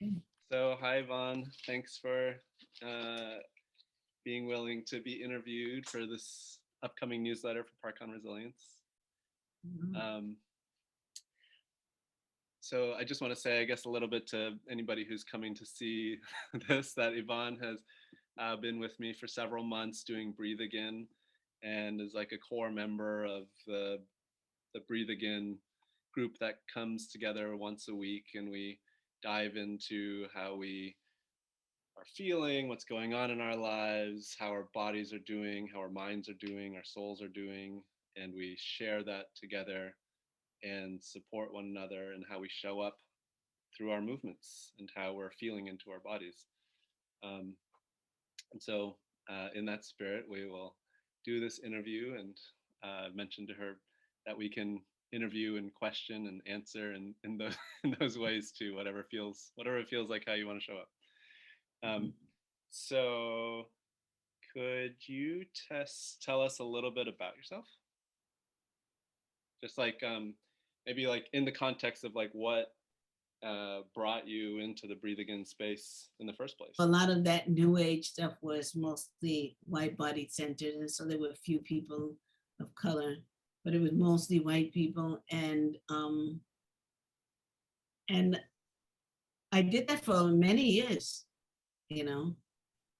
Okay. So, hi, Yvonne. Thanks for uh, being willing to be interviewed for this upcoming newsletter for Parcon Resilience. Mhm. Um, so, I just want to say, I guess, a little bit to anybody who's coming to see this that Yvonne has been with me for several months doing Breathe Again and is like a core member of the Breathe Again group that comes together once a week, and we dive into how we are feeling, what's going on in our lives, how our bodies are doing, how our minds are doing, our souls are doing, and we share that together and support one another and how we show up through our movements and how we're feeling into our bodies. Um, and so, in that spirit, we will do this interview and mention to her that we can interview and question and answer in those in those ways too. Whatever it feels like how you want to show up. Um, so, could you tell us a little bit about yourself? Just like maybe like in the context of like what brought you into the Breathe Again space in the first place. A lot of that new age stuff was mostly white body centered, and so there were a few people of color, but it was mostly white people, and I did that for many years, you know,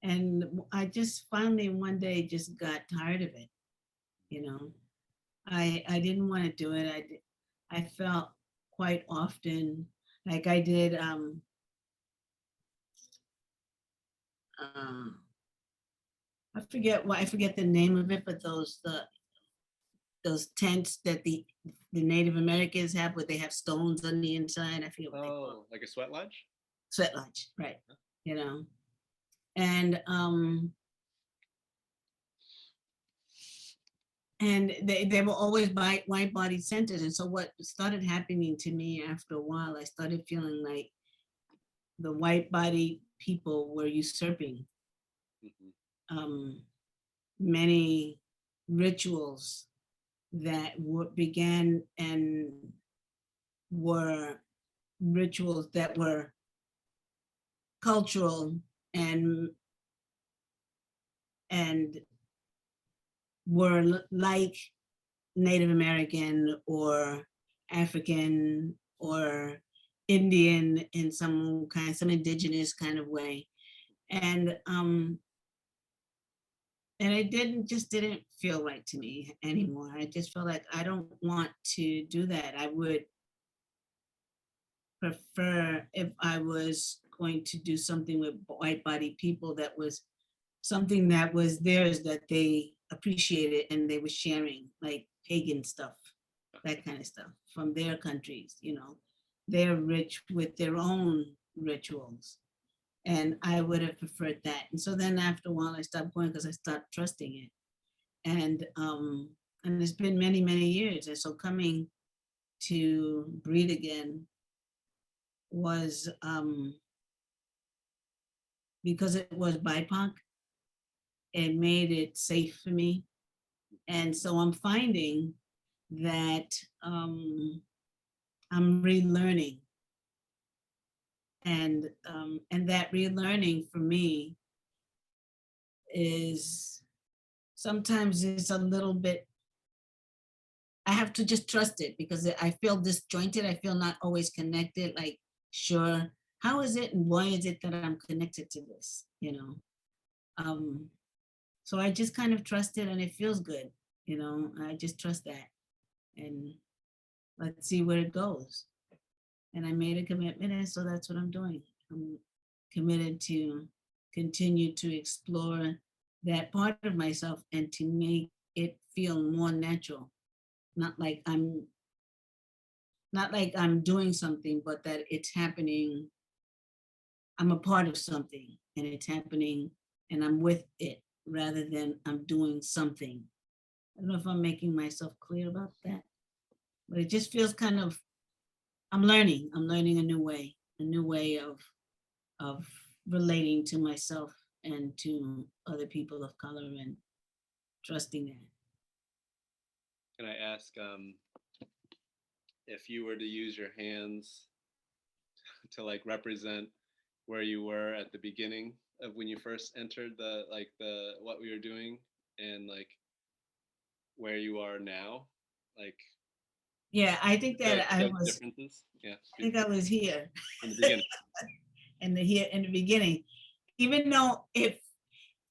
and I just finally one day just got tired of it, you know. I didn't want to do it. I felt quite often like I did uh, I forget the name of it, but those tents that the Native Americans have where they have stones on the inside. I forget what they call Oh, like a sweat lodge? it. Sweat lodge, right? You know, and and they were always white body centered. And so what started happening to me after a while, I started feeling like the white body people were usurping Mm-hmm. um, many rituals that began and were rituals that were cultural and and were like Native American or African or Indian in some indigenous kind of way, and and it didn't feel right to me anymore. I just felt like I don't want to do that. I would prefer if I was going to do something with white body people that was something that was theirs that they appreciated and they were sharing, like pagan stuff, that kind of stuff from their countries, you know. They're rich with their own rituals. And I would have preferred that. And so then after a while I stopped going because I stopped trusting it. And it's been many, many years. And so coming to Breathe Again was because it was BIPOC, it made it safe for me. And so I'm finding that I'm relearning, and that relearning for me is sometimes it's a little bit. I have to just trust it because I feel disjointed. I feel not always connected. Like, sure, how is it and why is it that I'm connected to this? You know, um, so I just kind of trust it, and it feels good. You know, I just trust that, and let's see where it goes. And I made a commitment, and so that's what I'm doing. I'm committed to continue to explore that part of myself and to make it feel more natural, not like I'm not like I'm doing something, but that it's happening. I'm a part of something, and it's happening, and I'm with it rather than I'm doing something. I don't know if I'm making myself clear about that, but it just feels kind of. I'm learning. I'm learning a new way of relating to myself and to other people of color and trusting that. Can I ask if you were to use your hands to like represent where you were at the beginning of when you first entered the what we were doing, and like where you are now? Like Yeah, I think that big differences? Yeah, I think I was here in the beginning. in the beginning. Even though if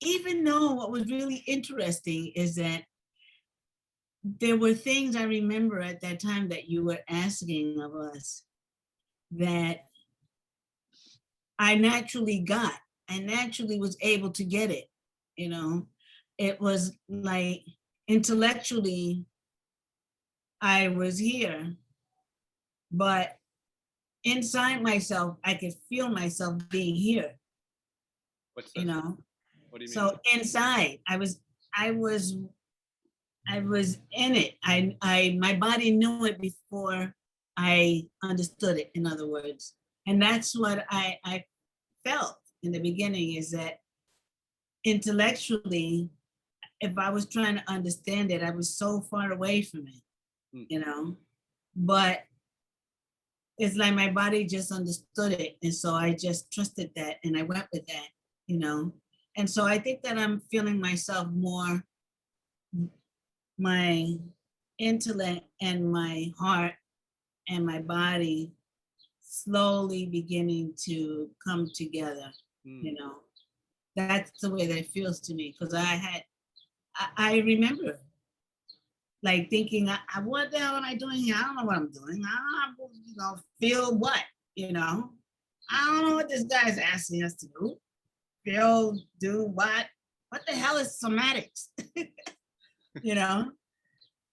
even though what was really interesting is that there were things I remember at that time that you were asking of us that I naturally got. I naturally was able to get it, you know. It was like intellectually I was here, but inside myself I could feel myself being here, What's you that? know. What do you mean? So inside I was I was in it. My body knew it before I understood it, in other words. And that's what I felt in the beginning, is that intellectually, if I was trying to understand it, I was so far away from it, Hmm. you know. But it's like my body just understood it. And so I just trusted that and I went with that, you know. And so I think that I'm feeling myself more, my intellect and my heart and my body slowly beginning to come together, Hmm. you know. That's the way that it feels to me, because I remember like thinking, what the hell am I doing here? I don't know what I'm doing. I don't, feel what, you know? I don't know what this guy is asking us to do. Feel, do what? What the hell is somatics? You know?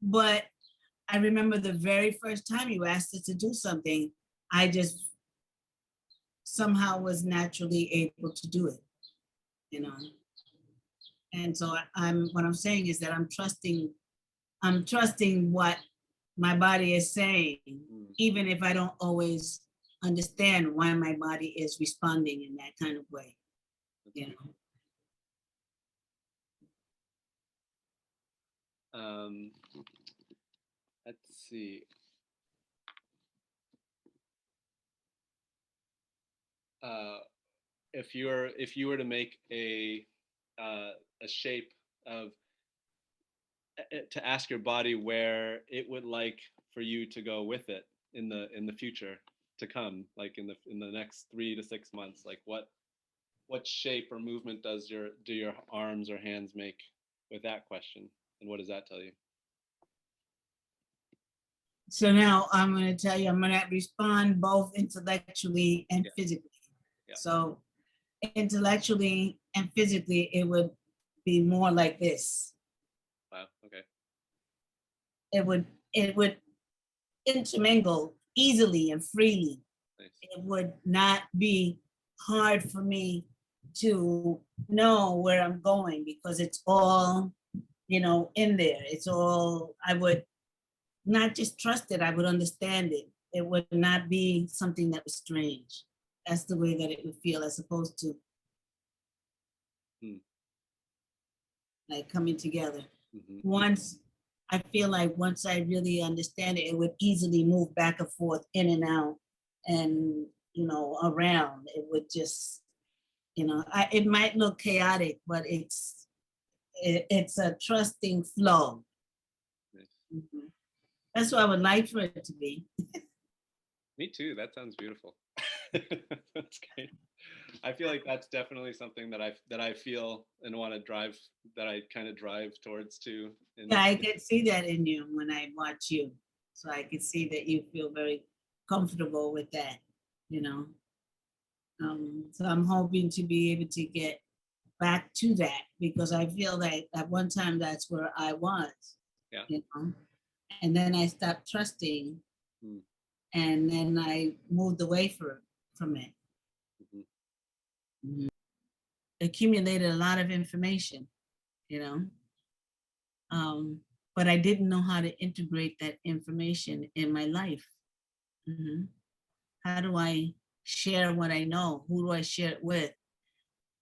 But I remember the very first time you asked us to do something, I just somehow was naturally able to do it, you know? And so I'm what I'm saying is that I'm trusting what my body is saying, Hmm. even if I don't always understand why my body is responding in that kind of way, you know. Um, let's see. Uh, if you were to make a shape of to ask your body where it would like for you to go with it in the future to come, like in the next 3 to 6 months, like what shape or movement do your arms or hands make with that question, and what does that tell you? So now I'm going to tell you, I'm going to respond both intellectually and Yeah, physically. yeah. So intellectually and physically, it would be more like this. Wow. Okay. It would intermingle easily and freely. Nice. It would not be hard for me to know where I'm going, because it's all, in there. It's all, I would not just trust it, I would understand it. It would not be something that was strange. That's the way that it would feel, as opposed to Hmm. like coming together. Mm-hmm. Once I feel like once I really understand it, it would easily move back and forth, in and out, and around. It would just, it might look chaotic, but it's a trusting flow. Nice. Mhm. That's what I would like for it to be. Me too. That sounds beautiful. That's great. I feel like that's definitely something that I feel and want to drive, that I kind of drive towards too. And Yeah, I can see that in you when I watch you. So I can see that you feel very comfortable with that, you know. So I'm hoping to be able to get back to that, because I feel like at one time that's where I was, yeah. you know. And then I stopped trusting, Mm-hmm. and then I moved away from it. Mhm. Accumulated a lot of information, you know. But I didn't know how to integrate that information in my life. Mhm. How do I share what I know? Who do I share it with?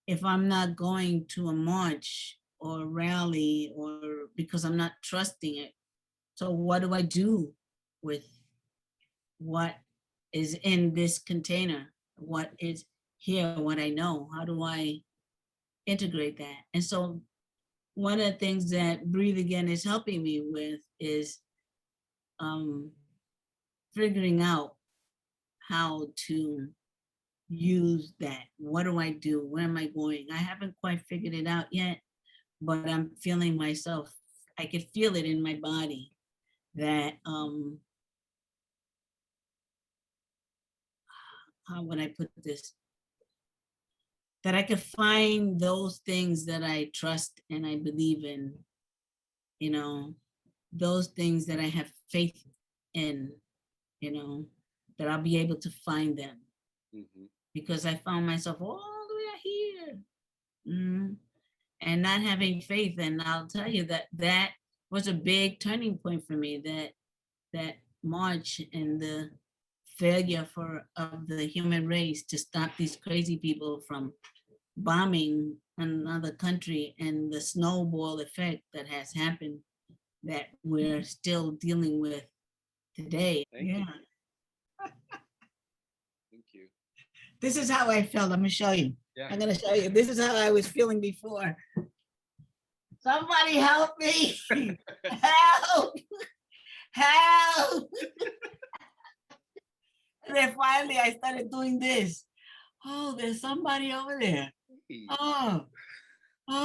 If I'm not going to a march or a rally, or because I'm not trusting it, so what do I do with what is in this container? What is hear what I know? How do I integrate that? And so one of the things that Breathe Again is helping me with is um, figuring out how to use that. What do I do? Where am I going? I haven't quite figured it out yet, but I'm feeling myself. I could feel it in my body that how would I put this? That I could find those things that I trust and I believe in, you know, those things that I have faith in, you know, that I'll be able to find them Hmm. because I found myself all the way here. Mm, and not having faith. And I'll tell you that that was a big turning point for me. That march and the failure for of the human race to stop these crazy people from bombing another country and the snowball effect that has happened that we're still dealing with today. Thank you. Yeah. Thank you. This is how I felt. I'm gonna show you. Yeah. I'm gonna show you. This is how I was feeling before. Somebody help me. Help. Help. And then finally I started doing this. Oh, there's somebody over there. Hey. Oh,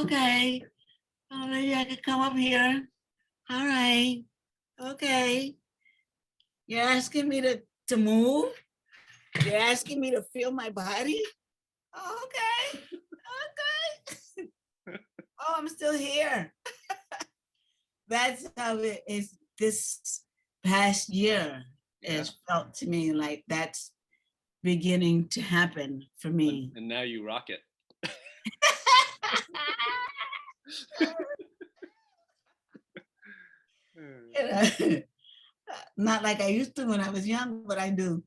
okay. Oh, maybe I could come up here. All right. Okay. You're asking me to move? You're asking me to feel my body? Okay. Okay. Oh, I'm still here. That's how it is this past year Yeah. has felt to me like that's beginning to happen for me. And now you rock it. You know, not like I used to when I was young, but I do.